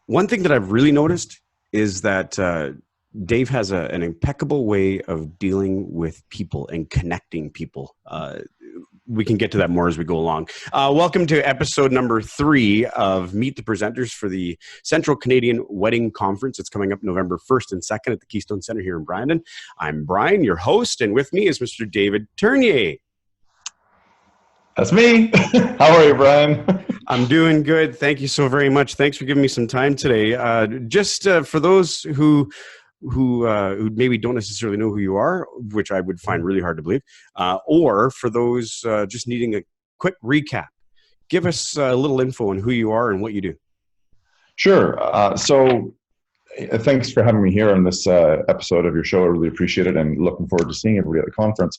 One thing that I've really noticed is that Dave has an impeccable way of dealing with people and connecting people. We can get to that more as we go along. Welcome to episode number 3 of Meet the Presenters for the Central Canadian Wedding Conference. It's coming up November 1st and 2nd at the Keystone Center here in Brandon. I'm Brian, your host, and with me is Mr. David Ternier. That's me. How are you, Brian? I'm doing good. Thank you so very much. Thanks for giving me some time today. Just for those who maybe don't necessarily know who you are, which I would find really hard to believe, or for those just needing a quick recap, give us a little info on who you are and what you do. Sure. So thanks for having me here on this episode of your show. I really appreciate it and looking forward to seeing everybody at the conference.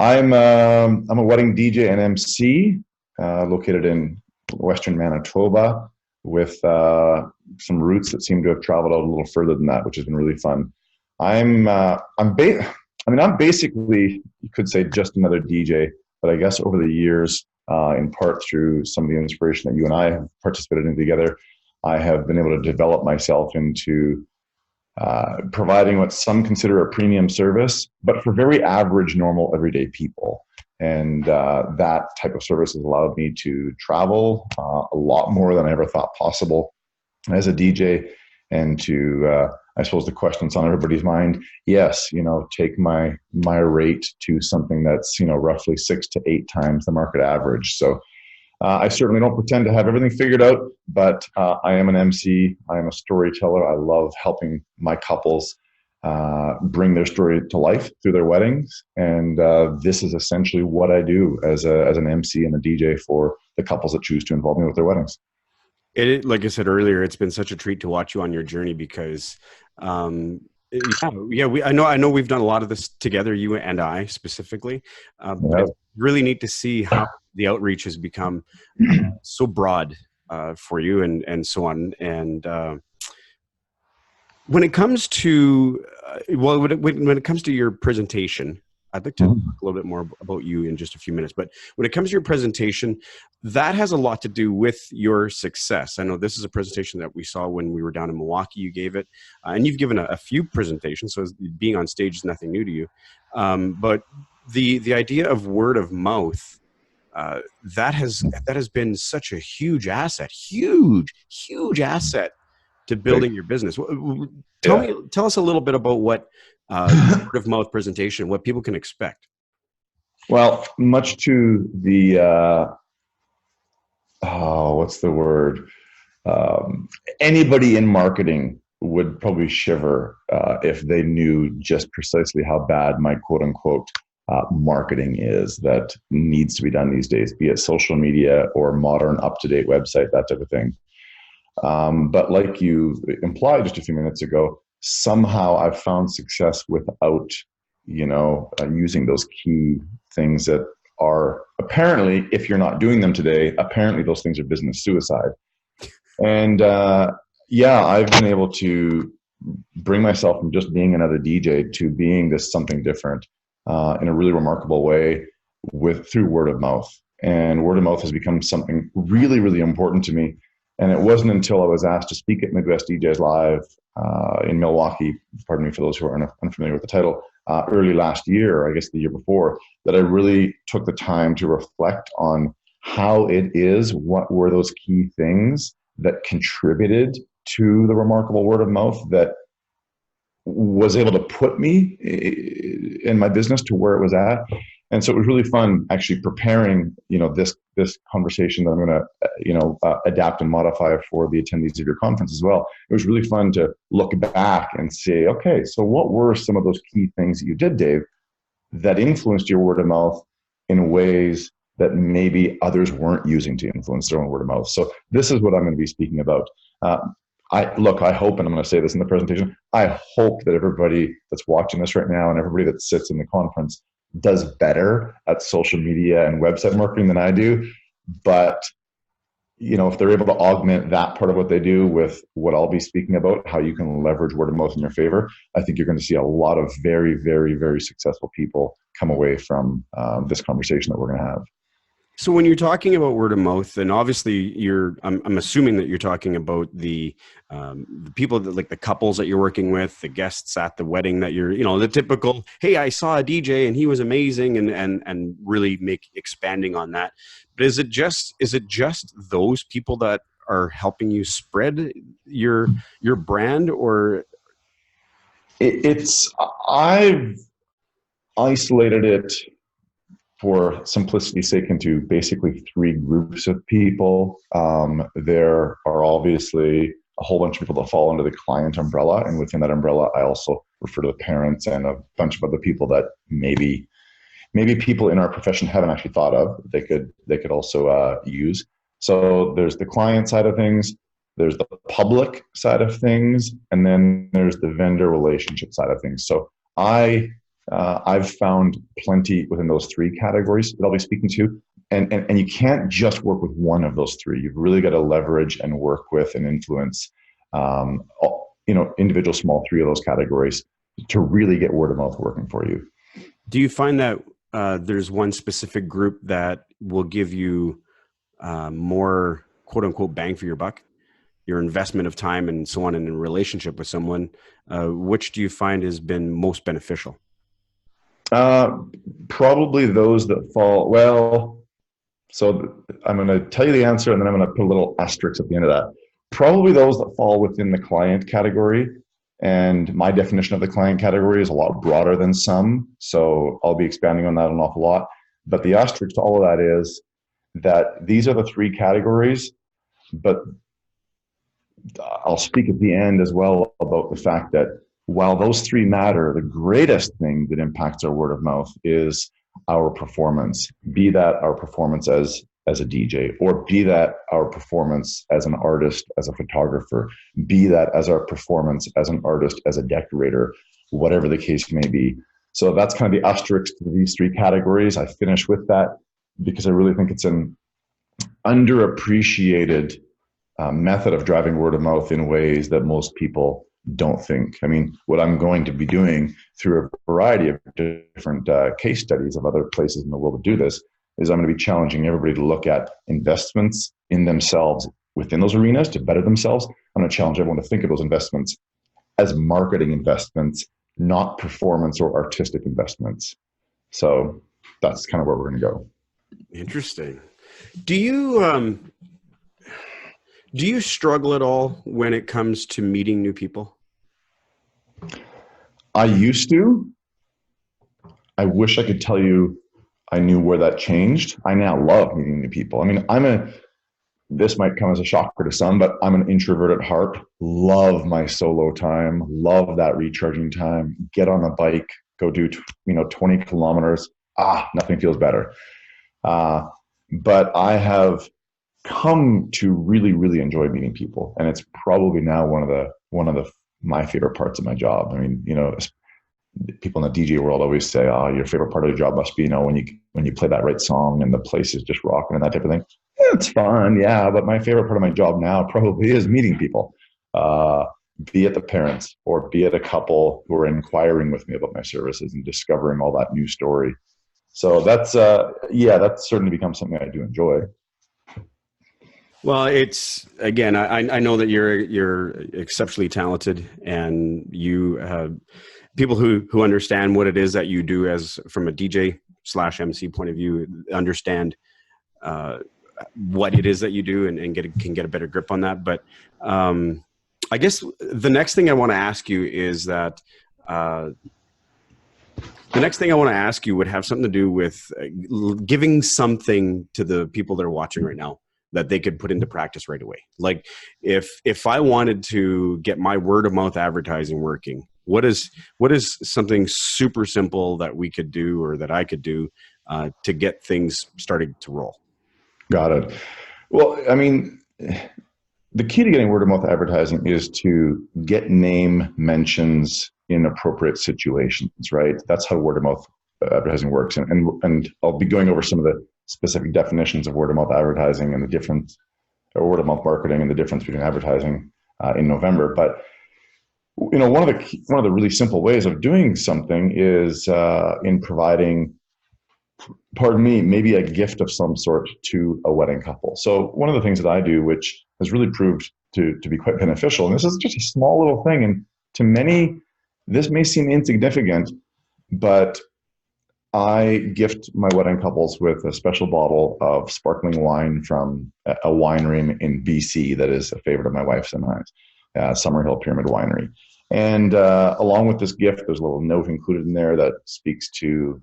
I'm a wedding DJ and MC located in Western Manitoba with some roots that seem to have traveled out a little further than that, which has been really fun. I'm basically, you could say, just another DJ, but I guess over the years, in part through some of the inspiration that you and I have participated in together, I have been able to develop myself into providing what some consider a premium service, but for very average, normal, everyday people. And that type of service has allowed me to travel a lot more than I ever thought possible as a DJ. And to, I suppose the question's on everybody's mind. Yes, take my rate to something that's, roughly 6 to 8 times the market average. So I certainly don't pretend to have everything figured out, but I am an MC. I am a storyteller. I love helping my couples bring their story to life through their weddings. And this is essentially what I do as an MC and a DJ for the couples that choose to involve me with their weddings. Like I said earlier, it's been such a treat to watch you on your journey because I know we've done a lot of this together, you and I specifically. But it's really neat to see how the outreach has become so broad for you and so on. And when it comes to when it comes to your presentation, I'd like to talk a little bit more about you in just a few minutes. But when it comes to your presentation, that has a lot to do with your success. I know this is a presentation that we saw when we were down in Milwaukee. You gave it, and you've given a few presentations, so being on stage is nothing new to you. But the idea of word of mouth, that has been such a huge asset to building your business. Tell us a little bit about what word of mouth presentation, what people can expect. Well, much to the what's the word? Anybody in marketing would probably shiver if they knew just precisely how bad my quote unquote marketing is that needs to be done these days, be it social media or modern up-to-date website, that type of thing. But like you implied just a few minutes ago, somehow I've found success without, using those key things that are apparently, if you're not doing them today, apparently those things are business suicide. And I've been able to bring myself from just being another DJ to being this something different in a really remarkable way through word of mouth. And word of mouth has become something really, really important to me. And it wasn't until I was asked to speak at Midwest DJs Live in Milwaukee, pardon me for those who are unfamiliar with the title, early last year, I guess the year before, that I really took the time to reflect on how it is, what were those key things that contributed to the remarkable word of mouth that was able to put me in my business to where it was at. And so it was really fun actually preparing, this conversation that I'm going to, adapt and modify for the attendees of your conference as well. It was really fun to look back and say, okay, so what were some of those key things that you did, Dave, that influenced your word of mouth in ways that maybe others weren't using to influence their own word of mouth? So this is what I'm going to be speaking about. I hope, and I'm going to say this in the presentation, I hope that everybody that's watching this right now and everybody that sits in the conference does better at social media and website marketing than I do. But, if they're able to augment that part of what they do with what I'll be speaking about, how you can leverage word of mouth in your favor, I think you're going to see a lot of very, very, very successful people come away from this conversation that we're going to have. So when you're talking about word of mouth, and obviously I'm assuming that you're talking about the people that, like the couples that you're working with, the guests at the wedding that you're, the typical, hey, I saw a DJ and he was amazing, and really make expanding on that. But is it just those people that are helping you spread your brand, or I've isolated it for simplicity's sake into basically three groups of people. There are obviously a whole bunch of people that fall under the client umbrella, and within that umbrella, I also refer to the parents and a bunch of other people that maybe people in our profession haven't actually thought of. They could also use. So there's the client side of things, there's the public side of things, and then there's the vendor relationship side of things. So I've found plenty within those three categories that I'll be speaking to. And you can't just work with one of those three. You've really got to leverage and work with and influence, individual small three of those categories to really get word of mouth working for you. do you find that there's one specific group that will give you more quote unquote bang for your buck, your investment of time and so on in a relationship with someone? Which do you find has been most beneficial? Probably those that fall well. So I'm going to tell you the answer, and then I'm going to put a little asterisk at the end of that. Probably those that fall within the client category. And my definition of the client category is a lot broader than some. So I'll be expanding on that an awful lot. But the asterisk to all of that is that these are the three categories, but I'll speak at the end as well about the fact that while those three matter, the greatest thing that impacts our word of mouth is our performance, be that our performance as a DJ, or be that our performance as an artist, as a photographer, be that as our performance as an artist, as a decorator, whatever the case may be. So that's kind of the asterisk to these three categories. I finish with that because I really think it's an underappreciated method of driving word of mouth in ways that most people don't think. I mean, what I'm going to be doing through a variety of different case studies of other places in the world to do this is I'm going to be challenging everybody to look at investments in themselves within those arenas to better themselves. I'm going to challenge everyone to think of those investments as marketing investments, not performance or artistic investments. So that's kind of where we're going to go. Interesting. Do you struggle at all when it comes to meeting new people? I used to. I wish I could tell you I knew where that changed. I now love meeting new people. I mean, this might come as a shocker to some, but I'm an introvert at heart. Love my solo time. Love that recharging time. Get on the bike, go do 20 kilometers. Nothing feels better. But I have come to really, really enjoy meeting people, and it's probably now one of my favorite parts of my job. I mean, people in the DJ world always say, "Oh, your favorite part of the job must be, when you play that right song and the place is just rocking and that type of thing." Yeah, it's fun, yeah. But my favorite part of my job now probably is meeting people, be it the parents or be it a couple who are inquiring with me about my services and discovering all that new story. So that's certainly become something I do enjoy. Well, it's again, I know that you're exceptionally talented, and you have people who understand what it is that you do as from a DJ/MC point of view, understand what it is that you do and can get a better grip on that. But I guess the next thing I want to ask you is that the next thing I want to ask you would have something to do with giving something to the people that are watching right now that they could put into practice right away. Like if I wanted to get my word of mouth advertising working, what is something super simple that we could do or that I could do to get things starting to roll? Got it. Well, I mean, the key to getting word of mouth advertising is to get name mentions in appropriate situations, right? That's how word of mouth advertising works. And I'll be going over some of the specific definitions of word of mouth advertising and the difference, or word of mouth marketing and the difference between advertising in November. But one of the really simple ways of doing something is in providing pardon me, maybe a gift of some sort to a wedding couple. So one of the things that I do, which has really proved to be quite beneficial, and this is just a small little thing, and to many, this may seem insignificant, but I gift my wedding couples with a special bottle of sparkling wine from a winery in BC that is a favorite of my wife's and mine's, Summerhill Pyramid Winery. And along with this gift, there's a little note included in there that speaks to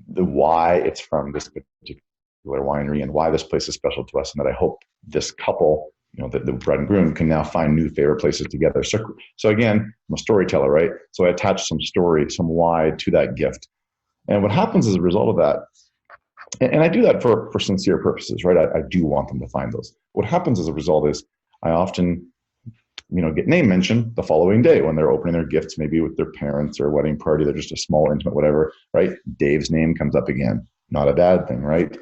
the why it's from this particular winery and why this place is special to us, and that I hope this couple, the bride and groom, can now find new favorite places together. So again, I'm a storyteller, right? So I attach some story, some why to that gift. And what happens as a result of that, and I do that for sincere purposes, right? I do want them to find those. What happens as a result is I often, get name mentioned the following day when they're opening their gifts, maybe with their parents or a wedding party. They're just a small, intimate, whatever, right? Dave's name comes up again. Not a bad thing, right?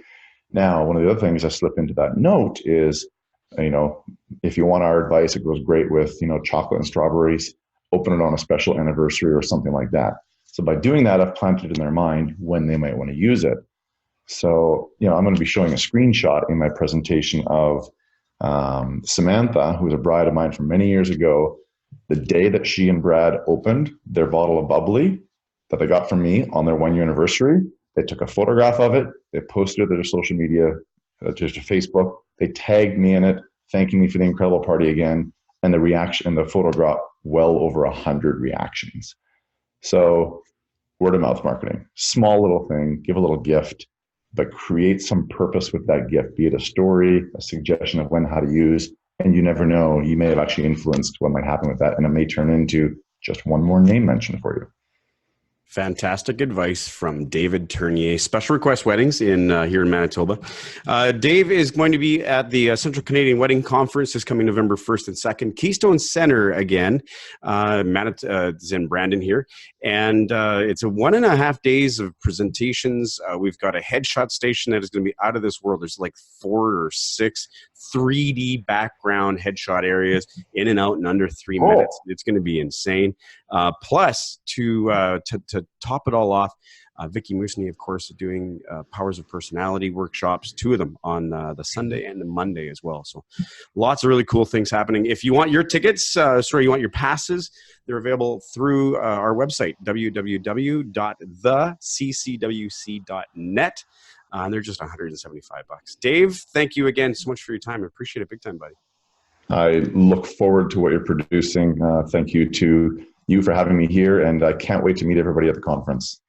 Now, one of the other things I slip into that note is, if you want our advice, it goes great with, chocolate and strawberries. Open it on a special anniversary or something like that. So by doing that, I've planted in their mind when they might want to use it. So, I'm going to be showing a screenshot in my presentation of Samantha, who was a bride of mine from many years ago. The day that she and Brad opened their bottle of bubbly that they got from me on their 1 year anniversary, they took a photograph of it. They posted it to their social media, to Facebook. They tagged me in it, thanking me for the incredible party again. And the reaction and the photo got well over 100 reactions. So word of mouth marketing, small little thing, give a little gift, but create some purpose with that gift, be it a story, a suggestion of how to use, and you never know, you may have actually influenced what might happen with that, and it may turn into just one more name mention for you. Fantastic advice from David Ternier, Special Request Weddings here in Manitoba. Dave is going to be at the Central Canadian Wedding Conference this coming November 1st and 2nd. Keystone Center again, is in Brandon here. And it's a 1.5 days of presentations. We've got a headshot station that is going to be out of this world. There's like 4 or 6 3D background headshot areas in and out in under 3 minutes. It's going to be insane. Plus, to top it all off, Vicky Moosney, of course, doing Powers of Personality workshops, 2 of them on the Sunday and the Monday as well. So lots of really cool things happening. If you want your tickets, you want your passes, they're available through our website, www.theccwc.net. And they're just $175. Dave, thank you again so much for your time. I appreciate it big time, buddy. I look forward to what you're producing. Thank you to you for having me here, and I can't wait to meet everybody at the conference.